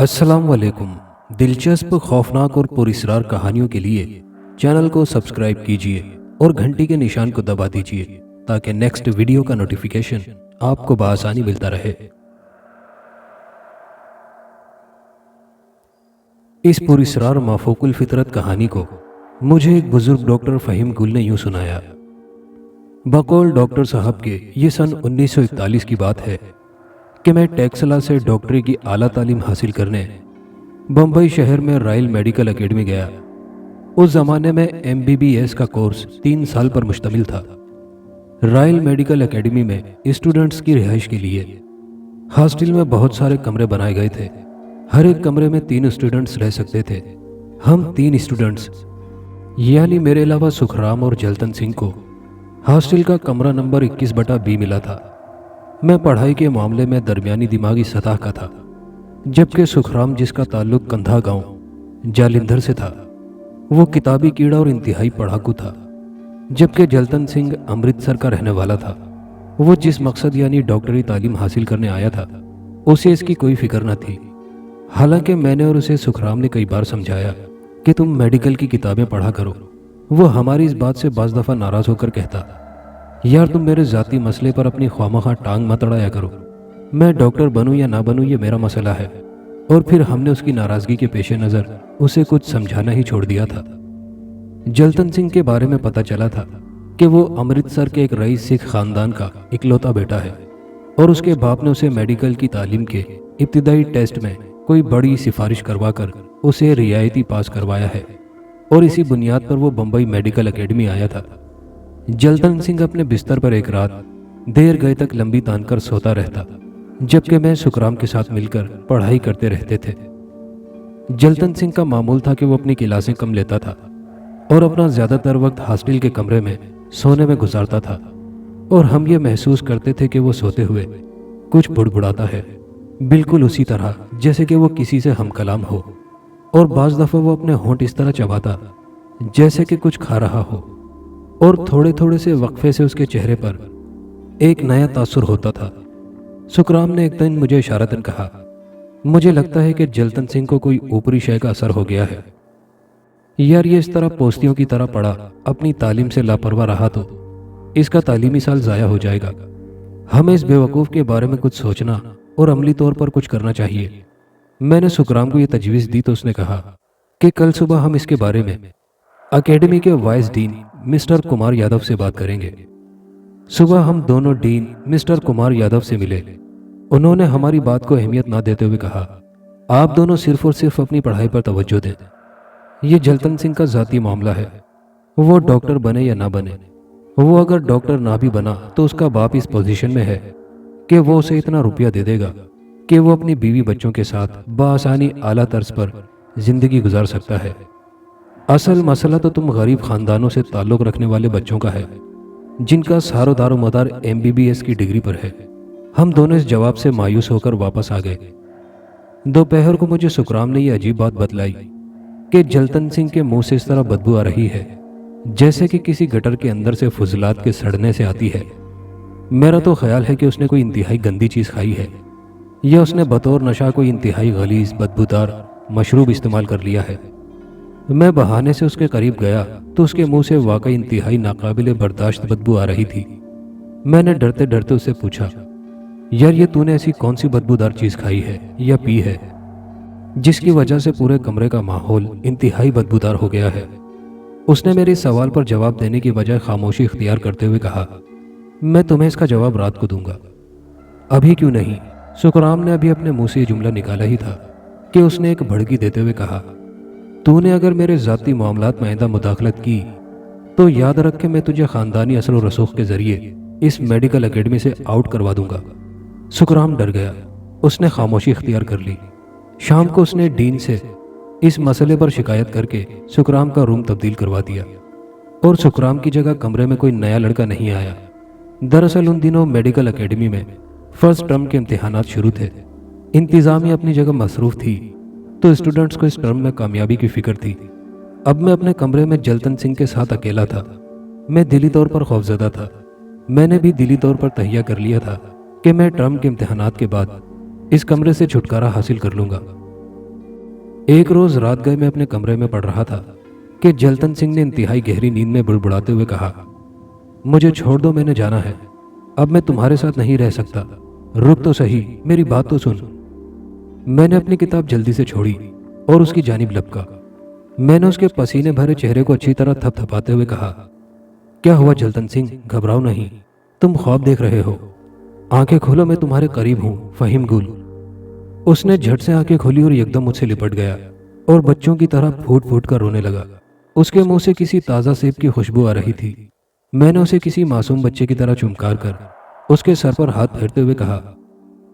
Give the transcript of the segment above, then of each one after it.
अस्सलाम वालेकुम। दिलचस्प, खौफनाक और पुरअसरार कहानियों के लिए चैनल को सब्सक्राइब कीजिए और घंटी के निशान को दबा दीजिए ताकि नेक्स्ट वीडियो का नोटिफिकेशन आपको बआसानी मिलता रहे। इस पुरअसरार माफूकुल फितरत कहानी को मुझे एक बुजुर्ग डॉक्टर फ़हीम गुल ने यूं सुनाया। बकौल डॉक्टर साहब के ये सन 1941 की बात है कि मैं टेक्सला से डॉक्टरी की आला तालीम हासिल करने बम्बई शहर में रॉयल मेडिकल एकेडमी गया। उस ज़माने में MBBS का कोर्स 3 साल पर मुश्तमिल था। रॉयल मेडिकल एकेडमी में स्टूडेंट्स की रिहाइश के लिए हॉस्टल में बहुत सारे कमरे बनाए गए थे। हर एक कमरे में 3 स्टूडेंट्स रह सकते थे। हम 3 स्टूडेंट्स यानी मेरे अलावा सुखराम और जलतन सिंह को हॉस्टल का कमरा नंबर 21/B मिला था। मैं पढ़ाई के मामले में दरमियानी दिमागी सतह का था, जबकि सुखराम, जिसका ताल्लुक कंधा गांव जालिंधर से था, वो किताबी कीड़ा और इंतहाई पढ़ाकू था। जबकि जलतन सिंह अमृतसर का रहने वाला था। वो जिस मकसद यानी डॉक्टरी तालीम हासिल करने आया था, उसे इसकी कोई फिक्र न थी। हालांकि मैंने और उसे सुखराम ने कई बार समझाया कि तुम मेडिकल की किताबें पढ़ा करो। वो हमारी इस बात से बाज़ दफ़ा नाराज़ होकर कहता, यार तुम मेरे ज़ाती मसले पर अपनी ख्वामखा टांग मत अड़ाया करो। मैं डॉक्टर बनूं या ना बनूं ये मेरा मसला है। और फिर हमने उसकी नाराज़गी के पेश नज़र उसे कुछ समझाना ही छोड़ दिया था। जलतन सिंह के बारे में पता चला था कि वो अमृतसर के एक रईस सिख ख़ानदान का इकलौता बेटा है और उसके बाप ने उसे मेडिकल की तालीम के इब्तिदाई टेस्ट में कोई बड़ी सिफारिश करवाकर उसे रियायती पास करवाया है और इसी बुनियाद पर वो बम्बई मेडिकल एकेडमी आया था। जलतन सिंह अपने बिस्तर पर एक रात देर गए तक लंबी तानकर सोता रहता, जबकि मैं सुखराम के साथ मिलकर पढ़ाई करते रहते थे। जलतन सिंह का मामूल था कि वो अपनी क्लासें कम लेता था और अपना ज़्यादातर वक्त हॉस्टल के कमरे में सोने में गुजारता था, और हम ये महसूस करते थे कि वो सोते हुए कुछ बुड़बुड़ाता है, बिल्कुल उसी तरह जैसे कि वो किसी से हम कलाम हो। और बाज़ दफ़ा वो अपने होंठ इस तरह चबाता जैसे कि कुछ खा रहा हो, और थोड़े थोड़े से वक्फे से उसके चेहरे पर एक नया तासुर होता था। सुखराम ने एक दिन मुझे इशारतन कहा, मुझे लगता है कि जलतन सिंह को कोई ऊपरी शय का असर हो गया है। यार ये इस तरह पोस्तियों की तरह पड़ा अपनी तालीम से लापरवाह रहा तो इसका तालीमी साल ज़ाया हो जाएगा। हमें इस बेवकूफ़ के बारे में कुछ सोचना और अमली तौर पर कुछ करना चाहिए। मैंने सुखराम को ये तजवीज़ दी तो उसने कहा कि कल सुबह हम इसके बारे में एकेडमी के vice dean mister Kumar Yadav से बात करेंगे। सुबह हम दोनों डीन मिस्टर कुमार यादव से मिले। उन्होंने हमारी बात को अहमियत ना देते हुए कहा, आप दोनों सिर्फ और सिर्फ अपनी पढ़ाई पर तवज्जो दें। ये जलतन सिंह का ज़ाती मामला है, वो डॉक्टर बने या ना बने। वो अगर डॉक्टर ना भी बना तो उसका बाप इस पोजीशन में है कि वो उसे इतना रुपया दे देगा कि वो अपनी बीवी बच्चों के साथ बआसानी आला तर्ज पर ज़िंदगी गुजार सकता है। असल मसला तो तुम गरीब ख़ानदानों से ताल्लुक़ रखने वाले बच्चों का है, जिनका सारो दारो मदार MBBS की डिग्री पर है। हम दोनों इस जवाब से मायूस होकर वापस आ गए। दोपहर को मुझे सुखराम ने यह अजीब बात बतलाई कि जलतन सिंह के मुंह से इस तरह बदबू आ रही है जैसे कि किसी गटर के अंदर से फुजलात के सड़ने से आती है। मेरा तो ख्याल है कि उसने कोई इंतहाई गंदी चीज़ खाई है या उसने बतौर नशा कोई इंतहाई गलीज़ बदबूदार मशरूब इस्तेमाल कर लिया है। मैं बहाने से उसके करीब गया तो उसके मुंह से वाकई इंतहाई नाकाबिले बर्दाश्त बदबू आ रही थी। मैंने डरते डरते उससे पूछा, यार ये तूने ऐसी कौन सी बदबूदार चीज़ खाई है या पी है जिसकी वजह से पूरे कमरे का माहौल इंतहाई बदबूदार हो गया है। उसने मेरे इस सवाल पर जवाब देने की बजाय खामोशी इख्तियार करते हुए कहा, मैं तुम्हें इसका जवाब रात को दूंगा। अभी क्यों नहीं? सुखराम ने अभी अपने मुंह से ये जुमला निकाला ही था कि उसने एक भड़की देते हुए कहा, तूने अगर मेरे ज़ाती मामलात में आइंदा मुदाखलत की तो याद रख के मैं तुझे ख़ानदानी असर और रसूख के ज़रिए इस मेडिकल एकेडमी से आउट करवा दूंगा। सुखराम डर गया। उसने खामोशी इख्तियार कर ली। शाम को उसने डीन से इस मसले पर शिकायत करके सुखराम का रूम तब्दील करवा दिया और सुखराम की जगह कमरे में कोई नया लड़का नहीं आया। दरअसल उन दिनों मेडिकल एकेडमी में फर्स्ट टर्म के इम्तिहानात शुरू थे। इंतज़ामिया अपनी जगह मसरूफ़ थी तो स्टूडेंट्स को इस टर्म में कामयाबी की फिक्र थी। अब मैं अपने कमरे में जलतन सिंह के साथ अकेला था। मैं दिली तौर पर खौफजदा था। मैंने भी दिली तौर पर तहिया कर लिया था कि मैं टर्म के इम्तिहानात के बाद इस कमरे से छुटकारा हासिल कर लूँगा। एक रोज रात गए मैं अपने कमरे में पड़ रहा था कि जलतन सिंह ने इंतहाई गहरी नींद में बुड़बुड़ाते हुए कहा, मुझे छोड़ दो, मैंने जाना है। अब मैं तुम्हारे साथ नहीं रह सकता। रुक तो सही, मेरी बात तो सुन। मैंने अपनी किताब जल्दी से छोड़ी और उसकी जानिब लपका। मैंने उसके पसीने भरे चेहरे को अच्छी तरह थपथपाते हुए कहा, क्या हुआ जलतन सिंह, घबराओ नहीं, तुम ख्वाब देख रहे हो। आंखें खोलो, मैं तुम्हारे करीब हूं, फहीम गुल। उसने झट से आंखें खोली और एकदम मुझसे लिपट गया और बच्चों की तरह फूट फूट कर रोने लगा। उसके मुंह से किसी ताज़ा सेब की खुशबू आ रही थी। मैंने उसे किसी मासूम बच्चे की तरह चुमकार कर उसके सर पर हाथ फेरते हुए कहा,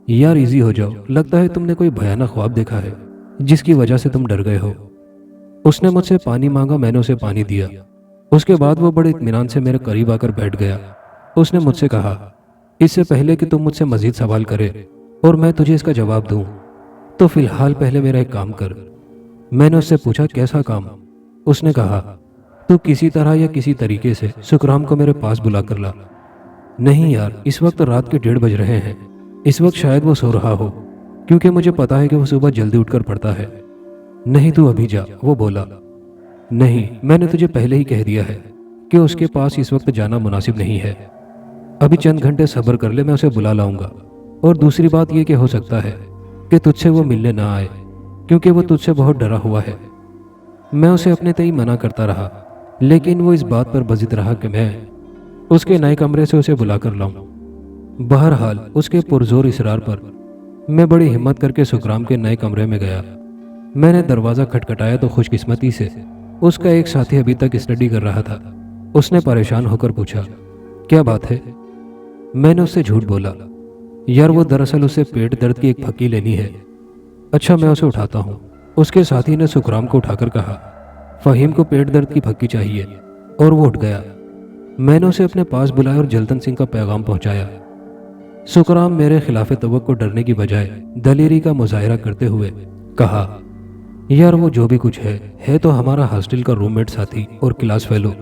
यार इजी हो जाओ, लगता है तुमने कोई भयानक ख्वाब देखा है जिसकी वजह से तुम डर गए हो। उसने मुझसे पानी मांगा, मैंने उसे पानी दिया। उसके बाद वो बड़े इत्मीनान से मेरे करीब आकर बैठ गया। उसने मुझसे कहा, इससे पहले कि तुम मुझसे मजीद सवाल करे और मैं तुझे इसका जवाब दूं, तो फिलहाल पहले मेरा एक काम कर। मैंने उससे पूछा, कैसा काम? उसने कहा, तू किसी तरह या किसी तरीके से सुखराम को मेरे पास बुला कर ला। नहीं यार, इस वक्त रात के 1:30 बज रहे हैं। इस वक्त शायद वो सो रहा हो, क्योंकि मुझे पता है कि वो सुबह जल्दी उठकर पढ़ता है। नहीं, तू अभी जा, वो बोला। नहीं, मैंने तुझे पहले ही कह दिया है कि उसके पास इस वक्त जाना मुनासिब नहीं है। अभी चंद घंटे सब्र कर ले, मैं उसे बुला लाऊंगा। और दूसरी बात यह कि हो सकता है कि तुझसे वो मिलने ना आए, क्योंकि वो तुझसे बहुत डरा हुआ है। मैं उसे अपने तय मना करता रहा, लेकिन वो इस बात पर बजिद रहा कि मैं उसके नए कमरे से उसे बुलाकर लाऊं। बहरहाल उसके पुरजोर इसरार पर मैं बड़ी हिम्मत करके सुखराम के नए कमरे में गया। मैंने दरवाज़ा खटखटाया तो खुशकिस्मती से उसका एक साथी अभी तक स्टडी कर रहा था। उसने परेशान होकर पूछा, क्या बात है? मैंने उससे झूठ बोला, यार वो दरअसल उसे पेट दर्द की एक फक्की लेनी है। अच्छा, मैं उसे उठाता हूँ। उसके साथी ने सुखराम को उठाकर कहा, फहीम को पेट दर्द की फक्की चाहिए, और वो उठ गया। मैंने उसे अपने पास बुलाया और जलतन सिंह का पैगाम पहुंचाया। सुखराम मेरे खिलाफ तवक्को को डरने की बजाय दलेरी का मुजाहिरा करते हुए कहा, यार वो जो भी कुछ है तो हमारा हॉस्टल का रूममेट साथी और क्लास फेलो।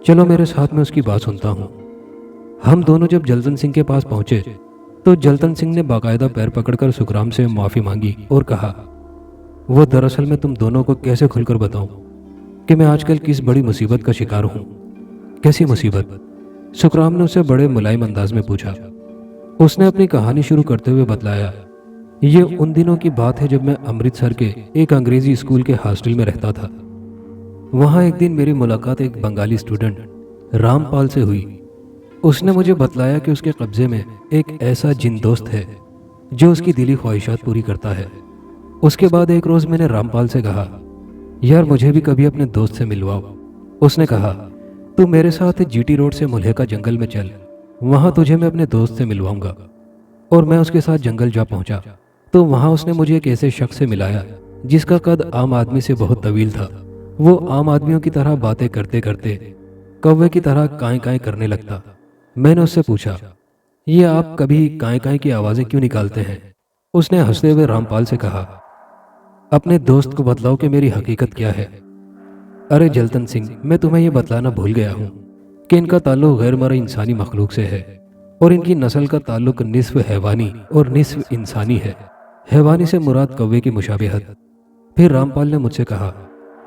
चलो मेरे साथ में उसकी बात सुनता हूँ। हम दोनों जब जलतन सिंह के पास पहुंचे तो जलतन सिंह ने बाकायदा पैर पकड़कर सुखराम से माफ़ी मांगी और कहा, वो दरअसल मैं तुम दोनों को कैसे खुलकर बताऊं कि मैं आजकल किस बड़ी मुसीबत का शिकार हूं। कैसी मुसीबत? सुखराम ने उससे बड़े मुलायम अंदाज में पूछा। उसने अपनी कहानी शुरू करते हुए बतलाया, ये उन दिनों की बात है जब मैं अमृतसर के एक अंग्रेजी स्कूल के हॉस्टल में रहता था। वहां एक दिन मेरी मुलाकात एक बंगाली स्टूडेंट रामपाल से हुई। उसने मुझे बतलाया कि उसके कब्जे में एक ऐसा जिन दोस्त है जो उसकी दिली ख्वाहिशात पूरी करता है। उसके बाद एक रोज़ मैंने रामपाल से कहा, यार मुझे भी कभी अपने दोस्त से मिलवाओ। उसने कहा, तू मेरे साथ जीटी रोड से मुल्हेका जंगल में चल, वहाँ तुझे मैं अपने दोस्त से मिलवाऊंगा। और मैं उसके साथ जंगल जा पहुंचा तो वहाँ उसने मुझे एक ऐसे शख्स से मिलाया जिसका कद आम आदमी से बहुत तवील था। वो आम आदमियों की तरह बातें करते करते कौवे की तरह काएं काएं करने लगता। मैंने उससे पूछा, ये आप कभी काएं काएं की आवाज़ें क्यों निकालते हैं? उसने हंसते हुए रामपाल से कहा, अपने दोस्त को बतलाओ कि मेरी हकीकत क्या है। अरे जलतन सिंह, मैं तुम्हें यह बतलाना भूल गया हूँ कि इनका ताल्लुक गैर मरा इंसानी मखलूक से है और इनकी नस्ल का ताल्लुक निस्फ हैवानी और निस्फ इंसानी है। हैवानी से मुराद कौवे की मुशाबिहत। फिर रामपाल ने मुझसे कहा,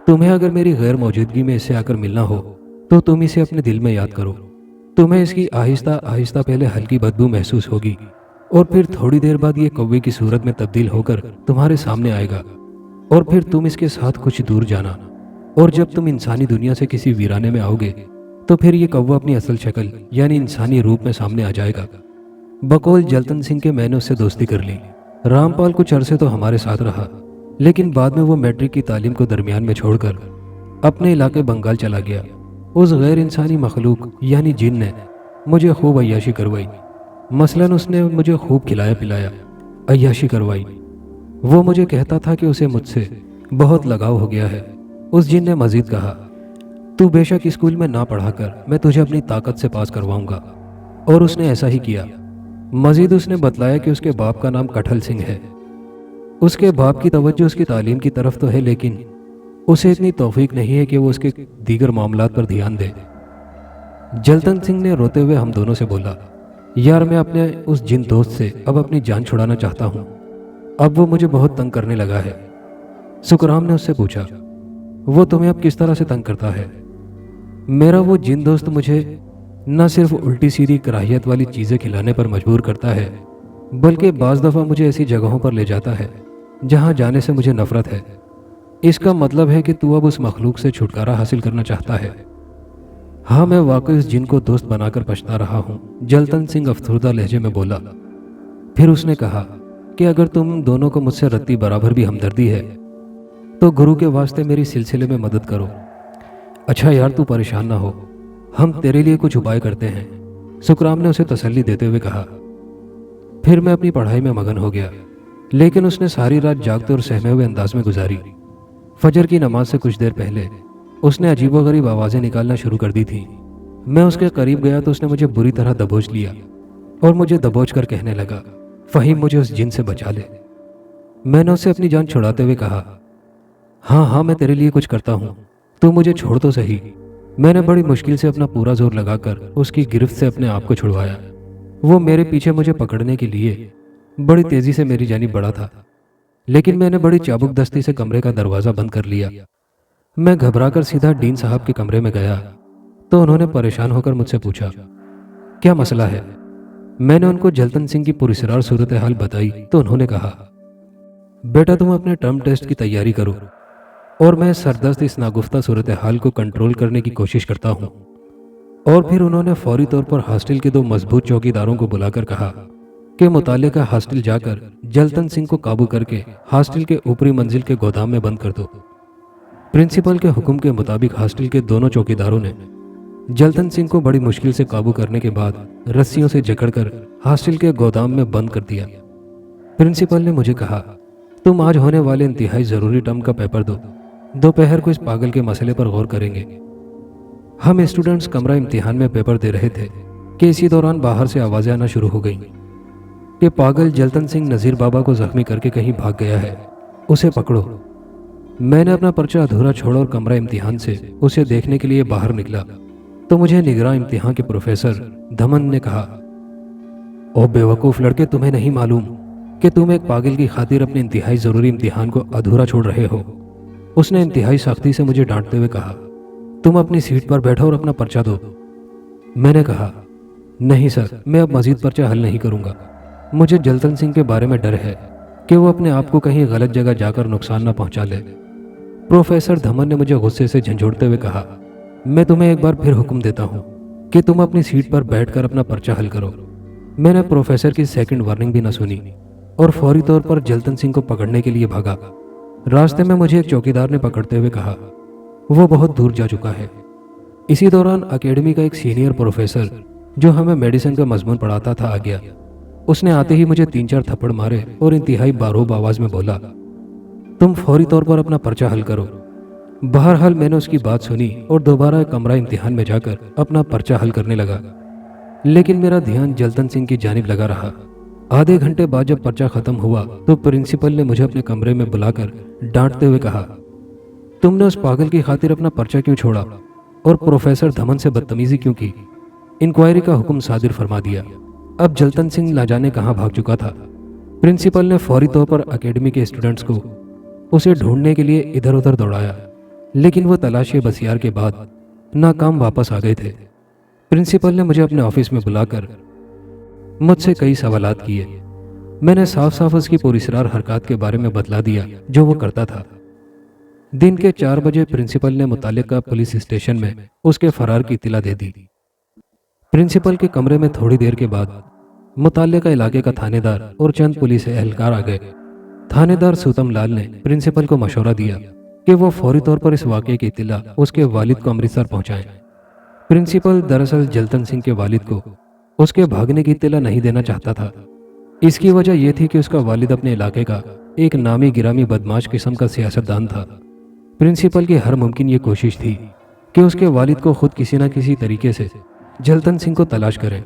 तुम्हें अगर मेरी गैर मौजूदगी में इससे आकर मिलना हो तो तुम इसे अपने दिल में याद करो। तुम्हें इसकी आहिस्ता आहिस्ता पहले हल्की बदबू महसूस होगी और फिर थोड़ी देर बाद ये कौवे की सूरत में तब्दील होकर तुम्हारे सामने आएगा और फिर तुम इसके साथ कुछ दूर जाना और जब तुम इंसानी दुनिया से किसी वीराने में आओगे तो फिर ये कौवा अपनी असल शक्ल यानी इंसानी रूप में सामने आ जाएगा। बकौल जलतन सिंह के मैंने उससे दोस्ती कर ली। रामपाल कुछ अरसे तो हमारे साथ रहा, लेकिन बाद में वो मैट्रिक की तालीम को दरमियान में छोड़कर अपने इलाके बंगाल चला गया। उस गैर इंसानी मखलूक यानी जिन ने मुझे खूब अय्याशी करवाई। मसलन उसने मुझे खूब खिलाया पिलाया, अय्याशी करवाई। वो मुझे कहता था कि उसे मुझसे बहुत लगाव हो गया है। उस जिन ने मजीद कहा, तू बेशक स्कूल में ना पढ़ा कर, मैं तुझे अपनी ताकत से पास करवाऊंगा। और उसने ऐसा ही किया। मजीद उसने बतलाया कि उसके बाप का नाम कठल सिंह है। उसके बाप की तवज्जो उसकी तालीम की तरफ तो है, लेकिन उसे इतनी तौफीक नहीं है कि वो उसके दीगर मामलात पर ध्यान दे। जलतन सिंह ने रोते हुए हम दोनों से बोला, यार मैं अपने उस जिन दोस्त से अब अपनी जान छुड़ाना चाहता हूँ। अब वो मुझे बहुत तंग करने लगा है। सुखराम ने उससे पूछा, वो तुम्हें अब किस तरह से तंग करता है? मेरा वो जिन दोस्त मुझे न सिर्फ उल्टी सीधी कराहियत वाली चीज़ें खिलाने पर मजबूर करता है, बल्कि बाज़ दफ़ा मुझे ऐसी जगहों पर ले जाता है जहां जाने से मुझे नफरत है। इसका मतलब है कि तू अब उस मखलूक से छुटकारा हासिल करना चाहता है। हाँ, मैं वाकई उस जिन को दोस्त बनाकर पछता रहा हूँ, जलतन सिंह अफसरदा लहजे में बोला। फिर उसने कहा कि अगर तुम दोनों को मुझसे रत्ती बराबर भी हमदर्दी है तो गुरु के वास्ते मेरी सिलसिले में मदद करो। अच्छा यार, तू परेशान ना हो, हम तेरे लिए कुछ उपाय करते हैं, सुखराम ने उसे तसल्ली देते हुए कहा। फिर मैं अपनी पढ़ाई में मगन हो गया, लेकिन उसने सारी रात जागते और सहमे हुए अंदाज में गुजारी। फजर की नमाज से कुछ देर पहले उसने अजीबोगरीब आवाज़ें निकालना शुरू कर दी थी। मैं उसके करीब गया तो उसने मुझे बुरी तरह दबोच लिया और मुझे दबोच कर कहने लगा, फ़हीम, मुझे उस जिन से बचा ले। मैंने उससे अपनी जान छुड़ाते हुए कहा, हाँ हाँ, मैं तेरे लिए कुछ करता हूँ, तू मुझे छोड़ तो सही। मैंने बड़ी मुश्किल से अपना पूरा जोर लगाकर उसकी गिरफ्त से अपने आप को छुड़वाया। वो मेरे पीछे मुझे पकड़ने के लिए बड़ी तेजी से मेरी जानिब बढ़ा था, लेकिन मैंने बड़ी चाबुक दस्ती से कमरे का दरवाज़ा बंद कर लिया। मैं घबराकर सीधा डीन साहब के कमरे में गया तो उन्होंने परेशान होकर मुझसे पूछा, क्या मसला है? मैंने उनको जलतन सिंह की पुरस्रार सूरत हाल बताई तो उन्होंने कहा, बेटा, तुम अपने टर्म टेस्ट की तैयारी करो और मैं सरदस्त इस नागुफ्ता सूरत हाल को कंट्रोल करने की कोशिश करता हूँ। और फिर उन्होंने फौरी तौर पर हॉस्टल के 2 मजबूत चौकीदारों को बुलाकर कहा कि मुताल्लिका हॉस्टल जाकर जलतन सिंह को काबू करके हॉस्टल के ऊपरी मंजिल के गोदाम में बंद कर दो। प्रिंसिपल के हुक्म के मुताबिक हॉस्टल के दोनों चौकीदारों ने जलतन सिंह को बड़ी मुश्किल से काबू करने के बाद रस्सियों से जकड़कर हॉस्टल के गोदाम में बंद कर दिया। प्रिंसिपल ने मुझे कहा, तुम आज होने वाले इंतहाई ज़रूरी टर्म का पेपर दो, दोपहर को इस पागल के मसले पर गौर करेंगे। हम स्टूडेंट्स कमरा इम्तिहान में पेपर दे रहे थे कि इसी दौरान बाहर से आवाज़ें आना शुरू हो गईं कि पागल जलतन सिंह नज़ीर बाबा को जख्मी करके कहीं भाग गया है, उसे पकड़ो। मैंने अपना पर्चा अधूरा छोड़ा और कमरा इम्तिहान से उसे देखने के लिए बाहर निकला तो मुझे निगरान इम्तिहान के प्रोफेसर धमन ने कहा, ओ बेवकूफ़ लड़के, तुम्हें नहीं मालूम कि तुम एक पागल की खातिर अपने इंतहाई ज़रूरी इम्तिहान को अधूरा छोड़ रहे हो। उसने इंतहाई सख्ती से मुझे डांटते हुए कहा, तुम अपनी सीट पर बैठो और अपना पर्चा दो। मैंने कहा, नहीं सर, मैं अब मजीद पर्चा हल नहीं करूँगा। मुझे जलतन सिंह के बारे में डर है कि वो अपने आप को कहीं गलत जगह जाकर नुकसान न पहुँचा ले। प्रोफेसर धमन ने मुझे गुस्से से झंझोड़ते हुए कहा, मैं तुम्हें एक बार फिर हुक्म देता हूँ कि तुम अपनी सीट पर बैठकर अपना पर्चा हल करो। मैंने प्रोफेसर की सेकंड वार्निंग भी न सुनी और फौरी तौर पर जलतन सिंह को पकड़ने के लिए भागा। रास्ते में मुझे एक चौकीदार ने पकड़ते हुए कहा, वो बहुत दूर जा चुका है। इसी दौरान अकेडमी का एक सीनियर प्रोफेसर जो हमें मेडिसिन का मजमून पढ़ाता था आ गया। उसने आते ही मुझे 3-4 थप्पड़ मारे और इंतहाई बारूब आवाज़ में बोला, तुम फौरी तौर पर अपना पर्चा हल करो। बहरहाल मैंने उसकी बात सुनी और दोबारा कमरा इम्तिहान में जाकर अपना पर्चा हल करने लगा, लेकिन मेरा ध्यान जलतन सिंह की जानिब लगा रहा। आधे घंटे बाद जब पर्चा खत्म हुआ तो प्रिंसिपल ने मुझे अपने कमरे में बुलाकर डांटते हुए कहा, तुमने उस पागल की खातिर अपना पर्चा क्यों छोड़ा और प्रोफेसर धमन से बदतमीजी क्यों की? इंक्वायरी का हुक्म सादिर फरमा दिया। अब जलतन सिंह ना जाने कहाँ भाग चुका था। प्रिंसिपल ने फौरी तौर पर अकेडमी के स्टूडेंट्स को उसे ढूंढने के लिए इधर उधर दौड़ाया, लेकिन वो तलाशी बसियार के बाद नाकाम वापस आ गए थे। प्रिंसिपल ने मुझे अपने ऑफिस में बुलाकर मुझसे कई सवालात किए। मैंने साफ साफ उसकी पुरस्रार हरकत के बारे में बतला दिया जो वो करता था। दिन के 4 बजे प्रिंसिपल ने मुताल्लिका पुलिस स्टेशन में उसके फरार की इत्तला दे दी। प्रिंसिपल के कमरे में थोड़ी देर के बाद मुताल्लिका इलाके का थानेदार और चंद पुलिस एहलकार आ गए। थानेदार सूतम लाल ने प्रिंसिपल को मशवरा दिया कि वो फौरी तौर पर इस वाक़े की इत्तला उसके वालिद को अमृतसर पहुंचाएं। प्रिंसिपल दरअसल जलतन सिंह के वालिद को उसके भागने की इत्तला नहीं देना चाहता था। इसकी वजह यह थी कि उसका वालिद अपने इलाके का एक नामी गिरामी बदमाश किस्म का सियासतदान था। प्रिंसिपल की हर मुमकिन ये कोशिश थी कि उसके वालिद को खुद किसी न किसी तरीके से जलतन सिंह को तलाश करें।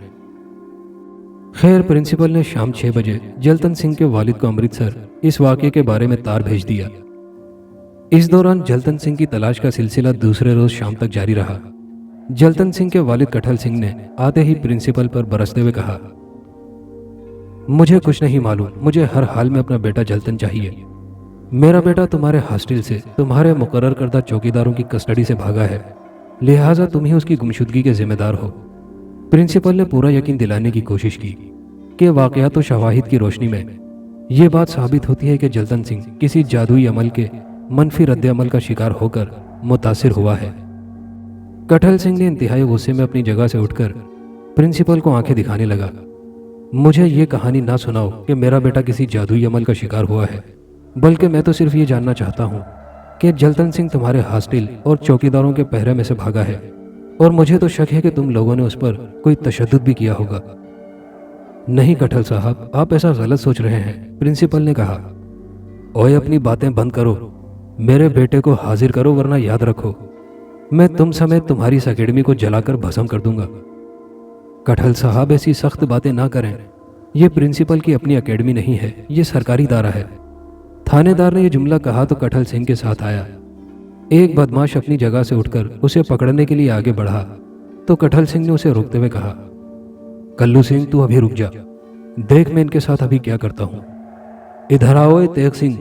खैर, प्रिंसिपल ने शाम 6 बजे जलतन सिंह के वालिद को अमृतसर इस वाक़े के बारे में तार भेज दिया। इस दौरान जलतन सिंह की तलाश का सिलसिला दूसरे रोज शाम तक जारी रहा। जलतन सिंह के वालिद कठल सिंह ने आते ही प्रिंसिपल पर बरसते हुए कहा, मुझे कुछ नहीं मालूम, मुझे हर हाल में अपना बेटा जलतन चाहिए। मेरा बेटा तुम्हारे हॉस्टल से तुम्हारे मुकर्रर करदा चौकीदारों की कस्टडी से भागा है, लिहाजा तुम ही उसकी गुमशुदगी के जिम्मेदार हो। प्रिंसिपल ने पूरा यकीन दिलाने की कोशिश की कि वाकयात व शवाहिद की रोशनी में ये बात साबित होती है कि जल्दन सिंह किसी जादुई अमल के मनफी रद्द-ए-अमल का शिकार होकर मुतासिर हुआ है। कटहल सिंह ने इंतहाई गुस्से में अपनी जगह से उठकर प्रिंसिपल को आंखें दिखाने लगा। मुझे ये कहानी ना सुनाओ कि मेरा बेटा किसी जादुई अमल का शिकार हुआ है, बल्कि मैं तो सिर्फ ये जानना चाहता हूँ कि जल्दन सिंह तुम्हारे हॉस्टल और चौकीदारों के पहरे में से भागा है, और मुझे तो शक है कि तुम लोगों ने उस पर कोई तशद्दुद भी किया होगा। नहीं कटहल साहब, आप ऐसा गलत सोच रहे हैं, प्रिंसिपल ने कहा। ओए अपनी बातें बंद करो, मेरे बेटे को हाजिर करो, वरना याद रखो मैं तुम समेत तुम्हारी इस अकेडमी को जलाकर भस्म कर दूंगा। कटहल साहब ऐसी सख्त बातें ना करें, यह प्रिंसिपल की अपनी अकेडमी नहीं है, ये सरकारी दायरा है। थानेदार ने यह जुमला कहा तो कटहल सिंह के साथ आया। एक बदमाश अपनी जगह से उठकर उसे पकड़ने के लिए आगे बढ़ा तो कटहल सिंह ने उसे रोकते हुए कहा, कल्लू सिंह तू अभी रुक जा, देख मैं इनके साथ अभी क्या करता हूं। इधर आओ तेग सिंह,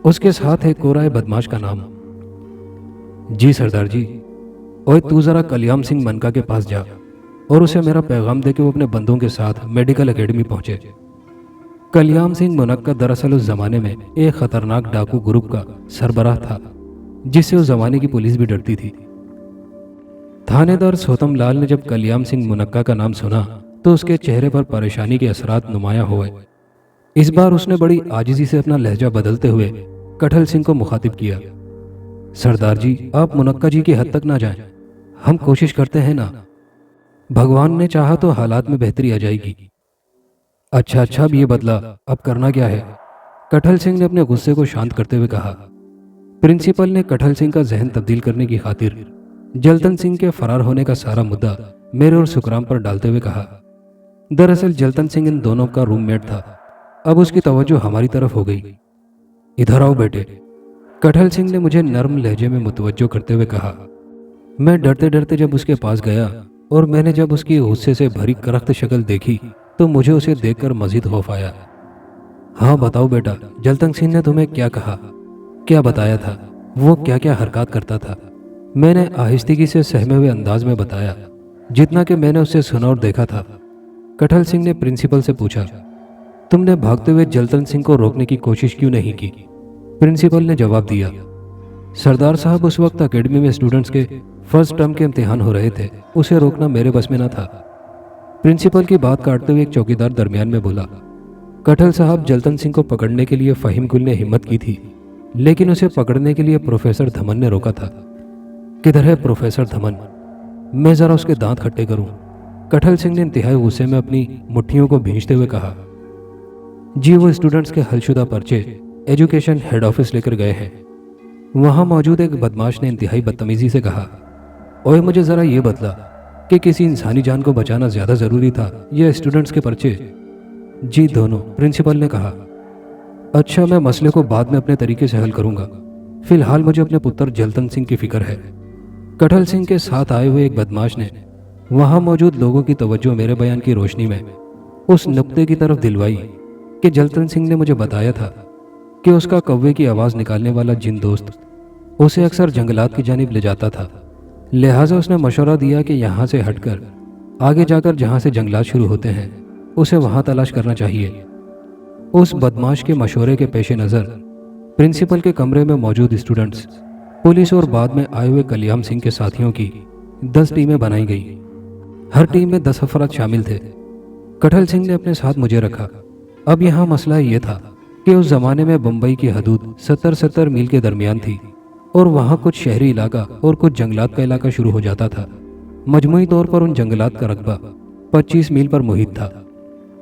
उसके साथ एक कोरा बदमाश का नाम। जी सरदार जी। ओए तू जरा कल्याम सिंह मनका के पास जा और उसे मेरा पैगाम दे के वो अपने बंदों के साथ मेडिकल एकेडमी पहुंचे। कल्याम सिंह मुनक्का दरअसल उस जमाने में एक खतरनाक डाकू ग्रुप का सरबराह था, जिससे उस जमाने की पुलिस भी डरती थी। थानेदार सोतम लाल ने जब कल्याम सिंह मुनक्का का नाम सुना तो उसके चेहरे पर परेशानी के असरात नुमाया हुए। इस बार उसने बड़ी आजिजी से अपना लहजा बदलते हुए कटहल सिंह को मुखातिब किया। सरदार जी, आप मुनक्का जी की हद तक ना जाएं, हम कोशिश करते हैं ना, भगवान ने चाहा तो हालात में बेहतरी आ जाएगी। अच्छा अब ये बदला, अब करना क्या है? कटहल सिंह ने अपने गुस्से को शांत करते हुए कहा। प्रिंसिपल ने कटहल सिंह का जहन तब्दील करने की खातिर जल्दन सिंह के फरार होने का सारा मुद्दा मेरे और सुकराम पर डालते हुए कहा। दरअसल जल्दन सिंह इन दोनों का रूममेट था, अब उसकी तवज्जो हमारी तरफ हो गई। इधर आओ बेटे, कटहल सिंह ने मुझे नर्म लहजे में मुतवज्जो करते हुए कहा। मैं डरते डरते जब उसके पास गया और मैंने जब उसकी गुस्से से भरी करख्त शक्ल देखी तो मुझे उसे देखकर मजीद खौफ आया। हाँ बताओ बेटा, जल्दन सिंह ने तुम्हें क्या कहा, क्या बताया था, वो क्या क्या हरकत करता था? मैंने आहिस्तगी से सहमे हुए अंदाज में बताया, जितना कि मैंने उससे सुना और देखा था। कटहल सिंह ने प्रिंसिपल से पूछा, तुमने भागते हुए जल्दन सिंह को रोकने की कोशिश क्यों नहीं की? प्रिंसिपल ने जवाब दिया, सरदार साहब उस वक्त अकेडमी में स्टूडेंट्स के फर्स्ट टर्म के इम्तिहान हो रहे थे, उसे रोकना मेरे बस में न था। प्रिंसिपल की बात काटते हुए एक चौकीदार दरमियान में बोला, कटहल साहब, जल्दन सिंह को पकड़ने के लिए फहीम गुल ने हिम्मत की थी, लेकिन उसे पकड़ने के लिए प्रोफेसर धमन ने रोका था। किधर है प्रोफेसर धमन? मैं जरा उसके दांत खट्टे करूं। कटहल सिंह ने इंतहाई गुस्से में अपनी मुट्ठियों को भींचते हुए कहा। जी, वो स्टूडेंट्स के हलशुदा पर्चे एजुकेशन हेड ऑफिस लेकर गए हैं। वहां मौजूद एक बदमाश ने इंतहाई बदतमीजी से कहा, ओए मुझे जरा ये बतला कि किसी इंसानी जान को बचाना ज्यादा जरूरी था या स्टूडेंट्स के पर्चे? जी दोनों, प्रिंसिपल ने कहा। अच्छा, मैं मसले को बाद में अपने तरीके से हल करूंगा, फिलहाल मुझे अपने पुत्र जल्दन सिंह की फिक्र है। कटहल सिंह के साथ आए हुए एक बदमाश ने वहां मौजूद लोगों की तवज्जो मेरे बयान की रोशनी में उस नुक्ते की तरफ दिलवाई कि जल्दन सिंह ने मुझे बताया था कि उसका कौवे की आवाज़ निकालने वाला जिन दोस्त उसे अक्सर जंगलात की जानिब ले जाता था। लिहाजा उसने मशवरा दिया कि यहाँ से हटकर आगे जाकर जहाँ से जंगलात शुरू होते हैं उसे वहाँ तलाश करना चाहिए। उस बदमाश के मशवरे के पेश नज़र प्रिंसिपल के कमरे में मौजूद स्टूडेंट्स, पुलिस और बाद में आए हुए कल्याम सिंह के साथियों की 10 टीमें बनाई गई। हर टीम में 10 अफराद शामिल थे। कटहल सिंह ने अपने साथ मुझे रखा। अब यहाँ मसला ये था कि उस जमाने में बम्बई की हदूद 70-70 मील के दरमियान थी और वहाँ कुछ शहरी इलाका और कुछ जंगलात का इलाका शुरू हो जाता था। मजमूई तौर पर उन जंगलात का रकबा 25 मील पर मुहित था।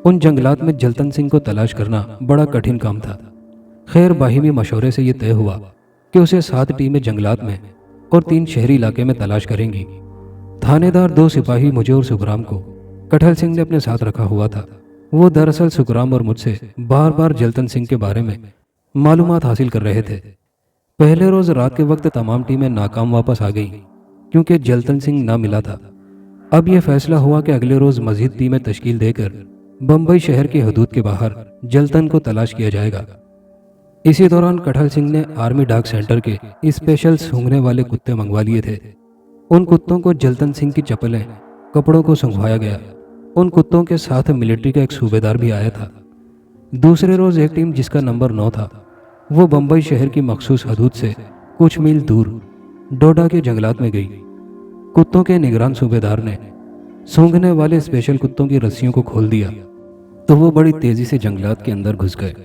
उन जंगलात में जल्दन सिंह को तलाश करना बड़ा कठिन काम था। खैर, बाहिमी मशवरे से ये तय हुआ कि उसे 7 टीमें जंगलात में और 3 शहरी इलाके में तलाश करेंगी। थानेदार 2 सिपाही मुझे और सुखराम को कटहल सिंह ने अपने साथ रखा हुआ था। वो दरअसल सुखराम और मुझसे बार बार जल्दन सिंह के बारे में मालूमात हासिल कर रहे थे। पहले रोज रात के वक्त तमाम टीमें नाकाम वापस आ गई क्योंकि जल्दन सिंह ना मिला था। अब यह फैसला हुआ कि अगले रोज मजीद टीमें तश्कील देकर बम्बई शहर की हदूद के बाहर जल्दन को तलाश किया जाएगा। इसी दौरान कटहल सिंह ने आर्मी डाक सेंटर के स्पेशल सूंघने वाले कुत्ते मंगवा लिए थे। उन कुत्तों को जलतन सिंह की चप्पलें कपड़ों को सूंघवाया गया। उन कुत्तों के साथ मिलिट्री का एक सूबेदार भी आया था। दूसरे रोज एक टीम जिसका नंबर 9 था, वो बंबई शहर की मखसूस हदूद से कुछ मील दूर डोडा के जंगलात में गई। कुत्तों के निगरान सूबेदार ने सूंघने वाले स्पेशल कुत्तों की रस्सियों को खोल दिया तो वो बड़ी तेजी से जंगलात के अंदर घुस गए।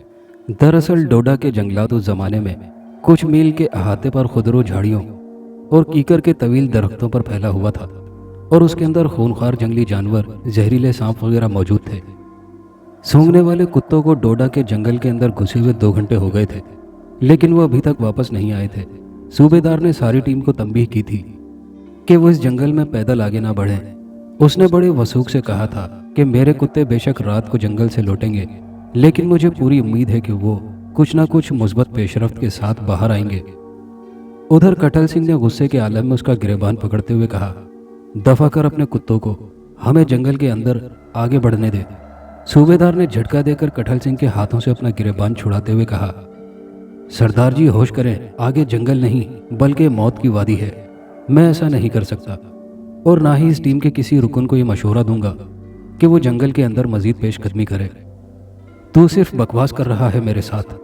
दरअसल डोडा के जंगलात उस जमाने में कुछ मील के अहाते पर खुदरो झाड़ियों और कीकर के तवील दरख्तों पर फैला हुआ था और उसके अंदर खूनखार जंगली जानवर, जहरीले सांप वगैरह मौजूद थे। सूंघने वाले कुत्तों को डोडा के जंगल के अंदर घुसे हुए 2 घंटे हो गए थे, लेकिन वो अभी तक वापस नहीं आए थे। सूबेदार ने सारी टीम को तंबीह की थी कि वो इस जंगल में पैदल आगे ना बढ़ें। उसने बड़े वसूख से कहा था कि मेरे कुत्ते बेशक रात को जंगल से लौटेंगे, लेकिन मुझे पूरी उम्मीद है कि वो कुछ ना कुछ मुस्बत पेशरफ्त के साथ बाहर आएंगे। उधर कटहल सिंह ने गुस्से के आलम में उसका गिरेबान पकड़ते हुए कहा, दफा कर अपने कुत्तों को, हमें जंगल के अंदर आगे बढ़ने दे। सूबेदार ने झटका देकर कटहल सिंह के हाथों से अपना गिरेबान छुड़ाते हुए कहा, सरदार जी होश करें, आगे जंगल नहीं बल्कि मौत की वादी है। मैं ऐसा नहीं कर सकता और ना ही इस टीम के किसी रुकन को ये मशवरा दूंगा कि वो जंगल के अंदर मजीद पेशकदमी करे। तू सिर्फ बकवास कर रहा है मेरे साथ।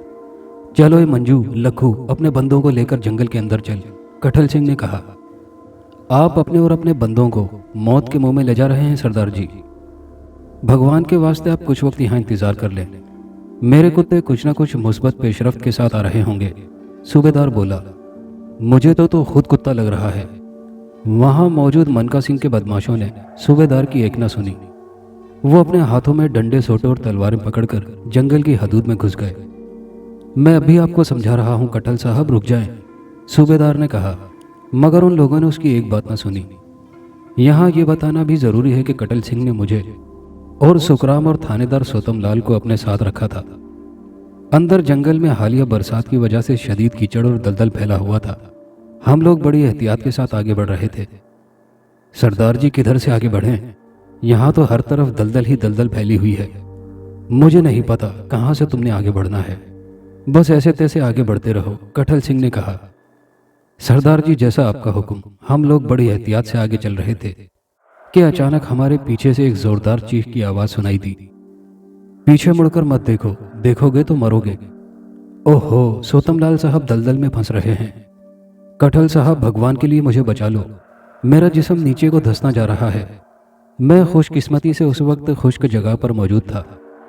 चलो ये मंजू, लखू, अपने बंदों को लेकर जंगल के अंदर चल। कटहल सिंह ने कहा, आप अपने और अपने बंदों को मौत के मुंह में ले जा रहे हैं सरदार जी। भगवान के वास्ते आप कुछ वक्त यहाँ इंतजार कर लें, मेरे कुत्ते कुछ ना कुछ मुस्बत पेशरफ्त के साथ आ रहे होंगे। सूबेदार बोला, मुझे तो खुद कुत्ता लग रहा है। वहां मौजूद मनका सिंह के बदमाशों ने सूबेदार की एक ना सुनी। वो अपने हाथों में डंडे, सोटे और तलवारें पकड़कर जंगल की हदूद में घुस गए। मैं अभी आपको समझा रहा हूं कटहल साहब, रुक जाएं, सूबेदार ने कहा, मगर उन लोगों ने उसकी एक बात ना सुनी। यहाँ ये बताना भी जरूरी है कि कटहल सिंह ने मुझे और सुकराम और थानेदार सोतम लाल को अपने साथ रखा था। अंदर जंगल में हालिया बरसात की वजह से शदीद कीचड़ और दलदल फैला हुआ था। हम लोग बड़ी एहतियात के साथ आगे बढ़ रहे थे। सरदार जी किधर से आगे बढ़ें? यहाँ तो हर तरफ दलदल ही दलदल फैली हुई है। मुझे नहीं पता कहाँ से तुमने आगे बढ़ना है, बस ऐसे तैसे आगे बढ़ते रहो, कटहल सिंह ने कहा। सरदार जी जैसा आपका हुक्म। हम लोग बड़ी एहतियात से आगे चल रहे थे कि अचानक हमारे पीछे से एक जोरदार चीख की आवाज सुनाई दी। पीछे मुड़कर मत देखो, देखोगे तो मरोगे। ओहो, सोतमलाल साहब दलदल में फंस रहे हैं। कटहल साहब, भगवान के लिए मुझे बचा लो, मेरा जिस्म नीचे को धंसना जा रहा है। मैं खुशकिस्मती से उस वक्त खुश्क जगह पर मौजूद था।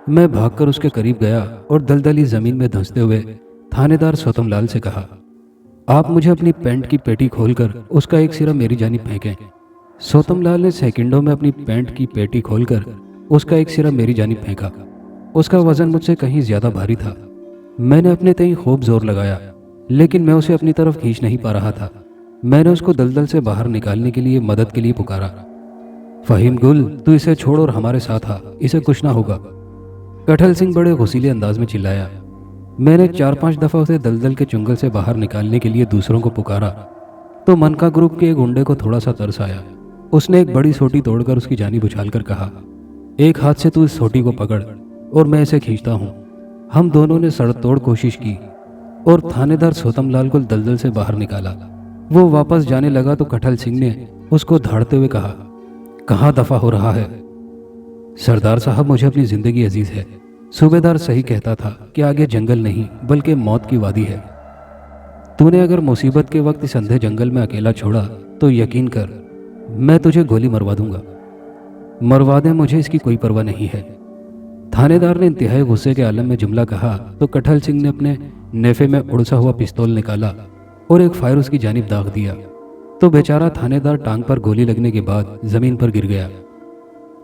मैं भागकर उसके करीब गया और दलदली जमीन में धंसते हुए थानेदार सोतमलाल से कहा, आप मुझे अपनी पैंट की पेटी खोलकर उसका एक सिरा मेरी जानिब फेंकें। सोतमलाल ने सेकंडों में अपनी पैंट की पेटी खोलकर उसका एक सिरा मेरी जानिब फेंका। उसका वजन मुझसे कहीं ज्यादा भारी था। मैंने अपने तई खूब जोर लगाया, लेकिन मैं उसे अपनी तरफ खींच नहीं पा रहा था। मैंने उसको दलदल से बाहर निकालने के लिए मदद के लिए पुकारा, फहीम गुल, तू इसे छोड़ और हमारे साथ आ, इसे कुछ ना होगा। कटहल सिंह बड़े गुस्सीले अंदाज में चिल्लाया। मैंने 4-5 दफा उसे दलदल के चुंगल से बाहर निकालने के लिए दूसरों को पुकारा तो मनका ग्रुप के एक गुंडे को थोड़ा सा तरस आया। उसने एक बड़ी सोटी तोड़कर उसकी जानिब उछालकर कहा, एक हाथ से तू इस सोटी को पकड़ और मैं इसे खींचता हूँ। हम दोनों ने सड़तोड़ कोशिश की और थानेदार सोतमलाल को दलदल से बाहर निकाला। वो वापस जाने लगा तो कटहल सिंह ने उसको धाड़ते हुए कहा, कहाँ दफा हो रहा है? सरदार साहब, मुझे अपनी जिंदगी अजीज है। सूबेदार सही कहता था कि आगे जंगल नहीं बल्कि मौत की वादी है। तूने अगर मुसीबत के वक्त इस अंधे जंगल में अकेला छोड़ा तो यकीन कर मैं तुझे गोली मरवा दूंगा। मरवा दे, मुझे इसकी कोई परवाह नहीं है। थानेदार ने इंतहाई गुस्से के आलम में जुमला कहा तो कटहल सिंह ने अपने नेफे में उड़सा हुआ पिस्तौल निकाला और एक फायर उसकी जानिब दाग दिया तो बेचारा थानेदार टांग पर गोली लगने के बाद जमीन पर गिर गया।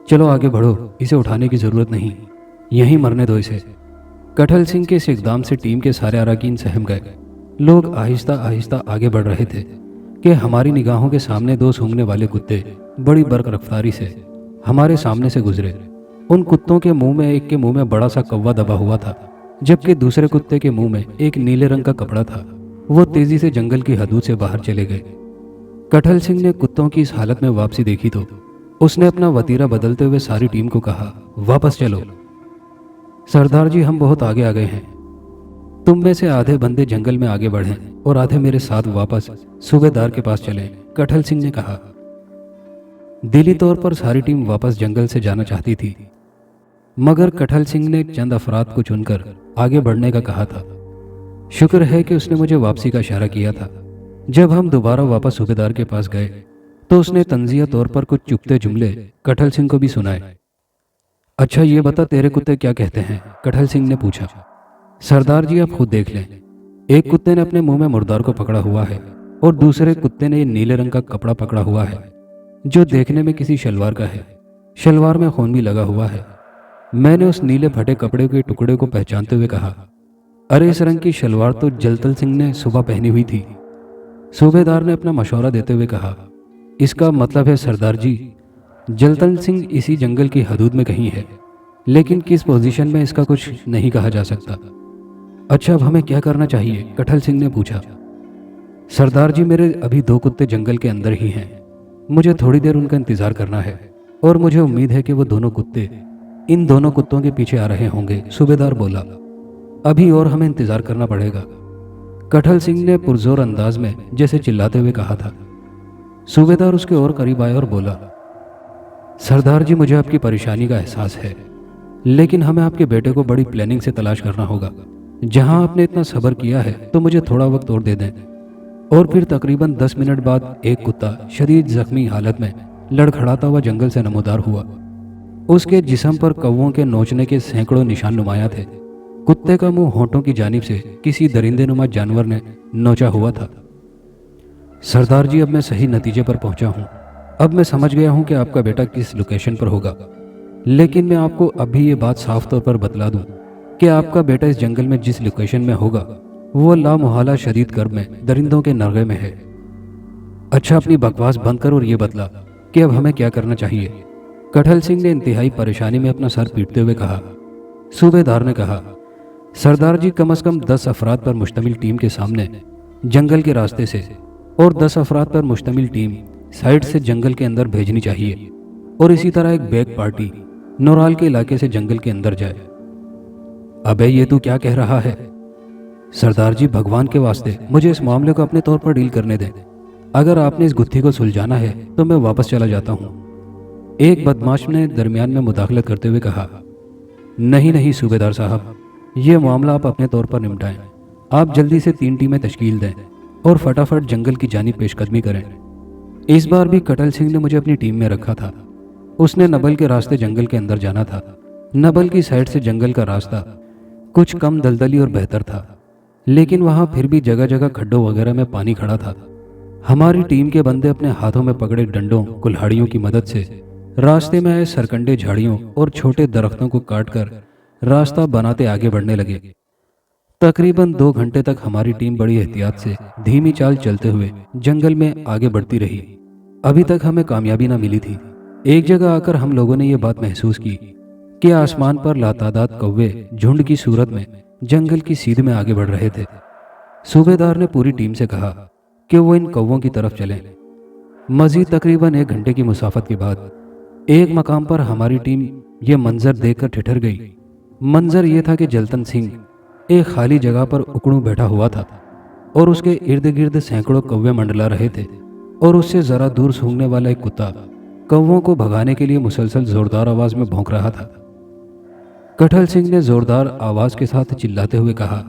चलो आगे बढ़ो, इसे उठाने की जरूरत नहीं, यहीं मरने दो इसे। कटहल सिंह के इस इकदाम से टीम के सारे अराकीन सहम गए। लोग आहिस्ता आहिस्ता आगे बढ़ रहे थे कि हमारी निगाहों के सामने 2 सूंघने वाले कुत्ते बड़ी बर्क रफ्तारी से हमारे सामने से गुजरे। उन कुत्तों के मुंह में एक के मुंह में बड़ा सा कौवा दबा हुआ था, जबकि दूसरे कुत्ते के मुंह में एक नीले रंग का कपड़ा था। वो तेजी से जंगल की हदूद से बाहर चले गए। कटहल सिंह ने कुत्तों की इस हालत में वापसी देखी तो उसने अपना वतीरा बदलते हुए सारी टीम को कहा, वापस चलो। सरदार जी, हम बहुत आगे आ गए हैं। तुम में से आधे बंदे जंगल में आगे बढ़ें और आधे मेरे साथ वापस सूबेदार के पास चलें, कटहल सिंह ने कहा। दिली तौर पर सारी टीम वापस जंगल से जाना चाहती थी, मगर कटहल सिंह ने चंद अफराद को चुनकर आगे बढ़ने का कहा था। शुक्र है कि उसने मुझे वापसी का इशारा किया था। जब हम दोबारा वापस सूबेदार के पास गए तो उसने तंजिया तौर पर कुछ चुपते जुमले कटहल सिंह को भी सुनाए। अच्छा ये बता, तेरे कुत्ते क्या कहते हैं? कटहल सिंह ने पूछा। सरदार जी आप खुद देख लें, एक कुत्ते ने अपने मुंह में मुर्दार को पकड़ा हुआ है और दूसरे कुत्ते ने नीले रंग का कपड़ा पकड़ा हुआ है जो देखने में किसी शलवार का है। शलवार में खून भी लगा हुआ है। मैंने उस नीले फटे कपड़े के टुकड़े को पहचानते हुए कहा, अरे इस रंग की शलवार तो जलतल सिंह ने सुबह पहनी हुई थी। सूबेदार ने अपना मशवरा देते हुए कहा, इसका मतलब है सरदार जी, जलतल सिंह इसी जंगल की हदूद में कहीं है, लेकिन किस पोजीशन में इसका कुछ नहीं कहा जा सकता। अच्छा अब हमें क्या करना चाहिए? कटहल सिंह ने पूछा। सरदार जी मेरे अभी 2 कुत्ते जंगल के अंदर ही हैं। मुझे थोड़ी देर उनका इंतजार करना है और मुझे उम्मीद है कि वो दोनों कुत्ते इन दोनों कुत्तों के पीछे आ रहे होंगे, सूबेदार बोला। अभी और हमें इंतजार करना पड़ेगा, कटहल सिंह ने पुरजोर अंदाज में जैसे चिल्लाते हुए कहा था। सूबेदार उसके और करीब आया और बोला, सरदार जी मुझे आपकी परेशानी का एहसास है, लेकिन हमें आपके बेटे को बड़ी प्लानिंग से तलाश करना होगा। जहां आपने इतना सब्र किया है तो मुझे थोड़ा वक्त और दे दें। और फिर तकरीबन 10 मिनट बाद एक कुत्ता शदीद जख्मी हालत में लड़खड़ाता हुआ जंगल से नमूदार हुआ। उसके जिस्म पर कौवों के नोचने के सैकड़ों निशान नुमाया थे। कुत्ते का मुंह होंठों की जानिब से किसी दरिंदे नुमा जानवर ने नोचा हुआ था। सरदार जी अब मैं सही नतीजे पर पहुंचा हूं। अब मैं समझ गया हूं कि आपका बेटा किस लोकेशन पर होगा, लेकिन मैं आपको अभी ये बात साफ तौर पर बतला दूं कि आपका बेटा इस जंगल में जिस लोकेशन में होगा वो लामुहाला शदीद गर्म में दरिंदों के नरगे में है। अच्छा अपनी बकवास बंद कर और ये बतला कि अब हमें क्या करना चाहिए? कटहल सिंह ने इंतहाई परेशानी में अपना सर पीटते हुए कहा। सूबेदार ने कहा, सरदार जी कम से कम 10 अफराद पर मुश्तमिल टीम के सामने जंगल के रास्ते से और 10 अफराद पर मुश्तमिल टीम साइड से जंगल के अंदर भेजनी चाहिए, और इसी तरह एक बैग पार्टी नोराल के इलाके से जंगल के अंदर जाए। अबे ये तू क्या कह रहा है? सरदार जी भगवान के वास्ते मुझे इस मामले को अपने तौर पर डील करने दें। अगर आपने इस गुत्थी को सुलझाना है तो मैं वापस चला जाता हूँ, एक बदमाश ने दरमियान में मुदाखलत करते हुए कहा। नहीं नहीं सूबेदार साहब, ये मामला आप अपने तौर पर निपटाएं। आप जल्दी से 3 टीमें तश्कील दें और फटाफट जंगल की जानिब पेशकदमी करें। इस बार भी कटहल सिंह ने मुझे अपनी टीम में रखा था। उसने नबल के रास्ते जंगल के अंदर जाना था। नबल की साइड से जंगल का रास्ता कुछ कम दलदली और बेहतर था, लेकिन वहां फिर भी जगह जगह खड्डों वगैरह में पानी खड़ा था। हमारी टीम के बंदे अपने हाथों में पकड़े डंडों कुल्हाड़ियों की मदद से रास्ते में आए सरकंडे झाड़ियों और छोटे दरख्तों को काटकर रास्ता बनाते आगे बढ़ने लगे। तकरीबन 2 घंटे तक हमारी टीम बड़ी एहतियात से धीमी चाल चलते हुए जंगल में आगे बढ़ती रही। अभी तक हमें कामयाबी न मिली थी। एक जगह आकर हम लोगों ने ये बात महसूस की कि आसमान पर लातादाद कौवे झुंड की सूरत में जंगल की सीध में आगे बढ़ रहे थे। सूबेदार ने पूरी टीम से कहा कि वो इन कौवों की तरफ चलें। मजीद तकरीबन 1 घंटे की मुसाफत के बाद एक मकाम पर हमारी टीम ये मंजर देखकर ठिठर गई। मंजर ये था कि जलतन सिंह एक खाली जगह पर उकड़ू बैठा हुआ था और उसके इर्द गिर्द सैकड़ों कौवे मंडला रहे थे, और उससे जरा दूर सूंघने वाला एक कुत्ता कौवों को भगाने के लिए मुसलसल जोरदार आवाज में भौंक रहा था। कटहल सिंह ने जोरदार आवाज के साथ चिल्लाते हुए कहा,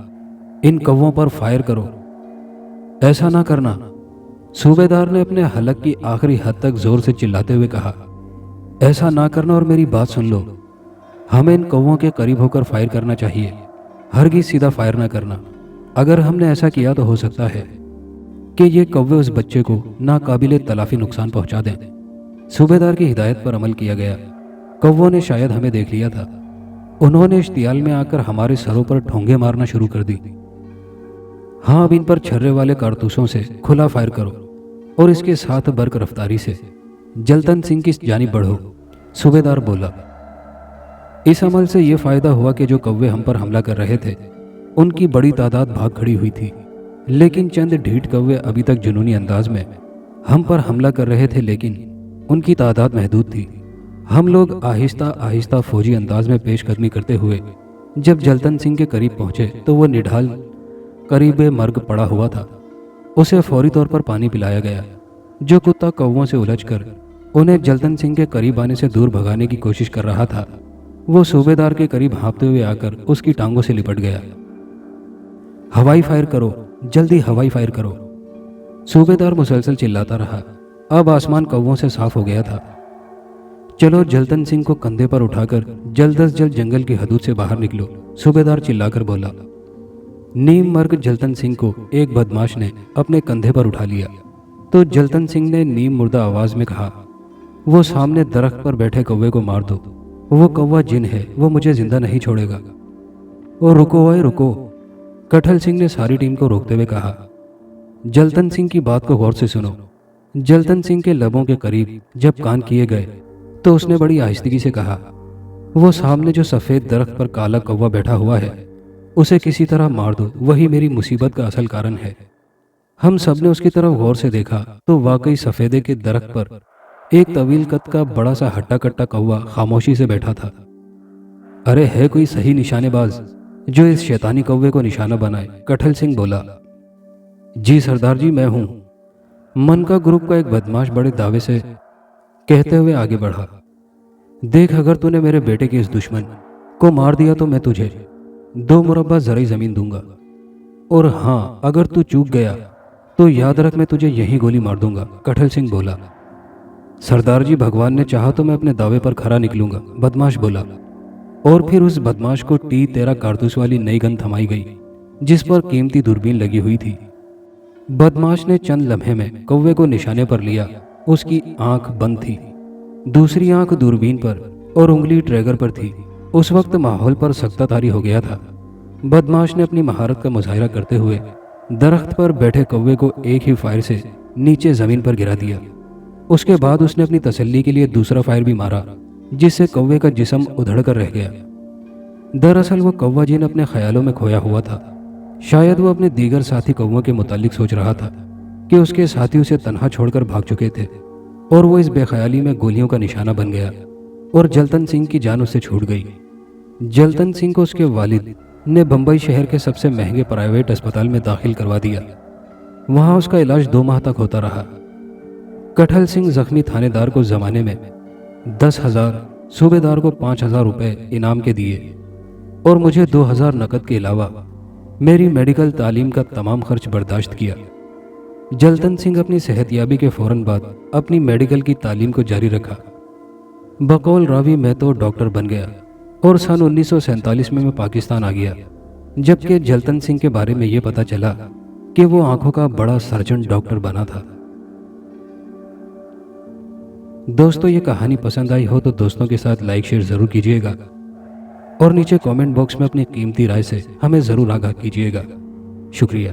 इन कौवों पर फायर करो। ऐसा ना करना, सूबेदार ने अपने हलक की आखिरी हद तक जोर से चिल्लाते हुए कहा। ऐसा ना करना और मेरी बात सुन लो, हमें इन कौवों के करीब होकर फायर करना चाहिए, हरगिज सीधा फायर ना करना। अगर हमने ऐसा किया तो हो सकता है कि ये कौवे उस बच्चे को नाकाबिले तलाफी नुकसान पहुंचा दें। सूबेदार की हिदायत पर अमल किया गया। कौवों ने शायद हमें देख लिया था। उन्होंने इश्तियाल में आकर हमारे सरों पर ठोंगे मारना शुरू कर दी। हाँ, अब इन पर छर्रे वाले कारतूसों से खुला फायर करो और इसके साथ बर्क रफ्तारी से जलतन सिंह की जानिब बढ़ो, सूबेदार बोला। इस अमल से यह फायदा हुआ कि जो कौवे हम पर हमला कर रहे थे उनकी बड़ी तादाद भाग खड़ी हुई थी, लेकिन चंद ढीठ कौवे अभी तक जुनूनी अंदाज में हम पर हमला कर रहे थे, लेकिन उनकी तादाद महदूद थी। हम लोग आहिस्ता आहिस्ता फौजी अंदाज में पेशकदमी करते हुए जब जलतन सिंह के करीब पहुंचे तो वो निढाल करीब मर्ग पड़ा हुआ था। उसे फौरी तौर पर पानी पिलाया गया। जो कुत्ता कौवों से उलझकर उन्हें जलतन सिंह के करीब आने से दूर भगाने की कोशिश कर रहा था, वो सूबेदार के करीब हाँफते हुए आकर उसकी टांगों से लिपट गया। हवाई फायर करो, जल्दी हवाई फायर करो। सूबेदार मुसलसल चिल्लाता रहा। अब आसमान कौवों से साफ हो गया था। चलो, जलतन सिंह को कंधे पर उठाकर जल्द अज जल्द जंगल की हदूद से बाहर निकलो, सूबेदार चिल्लाकर बोला। नीम मर्ग जलतन सिंह को एक बदमाश ने अपने कंधे पर उठा लिया तो जलतन सिंह ने नीम मुर्दा आवाज में कहा, वो सामने दरख्त पर बैठे कौवे को मार दो, वो कौवा जिन है, वो मुझे जिंदा नहीं छोड़ेगा। ओ रुको, ओए रुको, कटहल सिंह ने सारी टीम को रोकते हुए कहा। जलतन सिंह की बात को गौर से सुनो। जलतन सिंह के लबों के करीब जब कान किए गए तो उसने बड़ी आहिस्तगी से कहा, वो सामने जो सफ़ेद दरख्त पर काला कौवा बैठा हुआ है, उसे किसी तरह मार दो, वही मेरी मुसीबत का असल कारण है। हम सब ने उसकी तरफ गौर से देखा तो वाकई सफ़ेदे के दरख्त पर एक तवील कद का बड़ा सा हट्टा कट्टा कौवा खामोशी से बैठा था। अरे है कोई सही निशानेबाज जो इस शैतानी कौवे को निशाना बनाए, कटहल सिंह बोला। जी सरदार जी, मैं हूं, मन का ग्रुप का एक बदमाश बड़े दावे से कहते हुए आगे बढ़ा। देख, अगर तूने मेरे बेटे के इस दुश्मन को मार दिया तो मैं तुझे 2 मुरब्बा ज़रई ज़मीन दूंगा, और हाँ, अगर तू चूक गया तो याद रख मैं तुझे यहीं गोली मार दूंगा, कटहल सिंह बोला। सरदार जी, भगवान ने चाहा तो मैं अपने दावे पर खरा निकलूंगा, बदमाश बोला। और फिर उस बदमाश को T-13 कारतूस वाली नई गन थमाई गई जिस पर कीमती दूरबीन लगी हुई थी। बदमाश ने चंद लम्हे में कौवे को निशाने पर लिया। उसकी आंख बंद थी, दूसरी आंख दूरबीन पर और उंगली ट्रैगर पर थी। उस वक्त माहौल पर सख्ता तारी हो गया था। बदमाश ने अपनी महारत का मुजाहिरा करते हुए दरख्त पर बैठे कौवे को एक ही फायर से नीचे जमीन पर गिरा दिया। उसके बाद उसने अपनी तसल्ली के लिए दूसरा फायर भी मारा, जिससे कौवे का जिस्म उधड़ कर रह गया। दरअसल वो कौवा जिन अपने ख्यालों में खोया हुआ था। शायद वो अपने दीगर साथी कौवों के मुतालिक सोच रहा था कि उसके साथी उसे तन्हा छोड़कर भाग चुके थे, और वो इस बेख्याली में गोलियों का निशाना बन गया और जलतन सिंह की जान उससे छूट गई। जलतन सिंह को उसके वालिद ने बंबई शहर के सबसे महंगे प्राइवेट अस्पताल में दाखिल करवा दिया। वहां उसका इलाज 2 माह तक होता रहा। कटहल सिंह जख्मी थानेदार को जमाने में 10,000, सूबेदार को 5,000 रुपए इनाम के दिए और मुझे 2,000 नकद के अलावा मेरी मेडिकल तालीम का तमाम खर्च बर्दाश्त किया। जलतन सिंह अपनी सेहतयाबी के फौरन बाद अपनी मेडिकल की तालीम को जारी रखा। बकौल रावी मैं तो डॉक्टर बन गया और सन 1947 में मैं पाकिस्तान आ गया, जबकि जलतन सिंह के बारे में ये पता चला कि वो आंखों का बड़ा सर्जन डॉक्टर बना था। दोस्तों, ये कहानी पसंद आई हो तो दोस्तों के साथ लाइक शेयर ज़रूर कीजिएगा और नीचे कमेंट बॉक्स में अपनी कीमती राय से हमें ज़रूर आगाह कीजिएगा। शुक्रिया।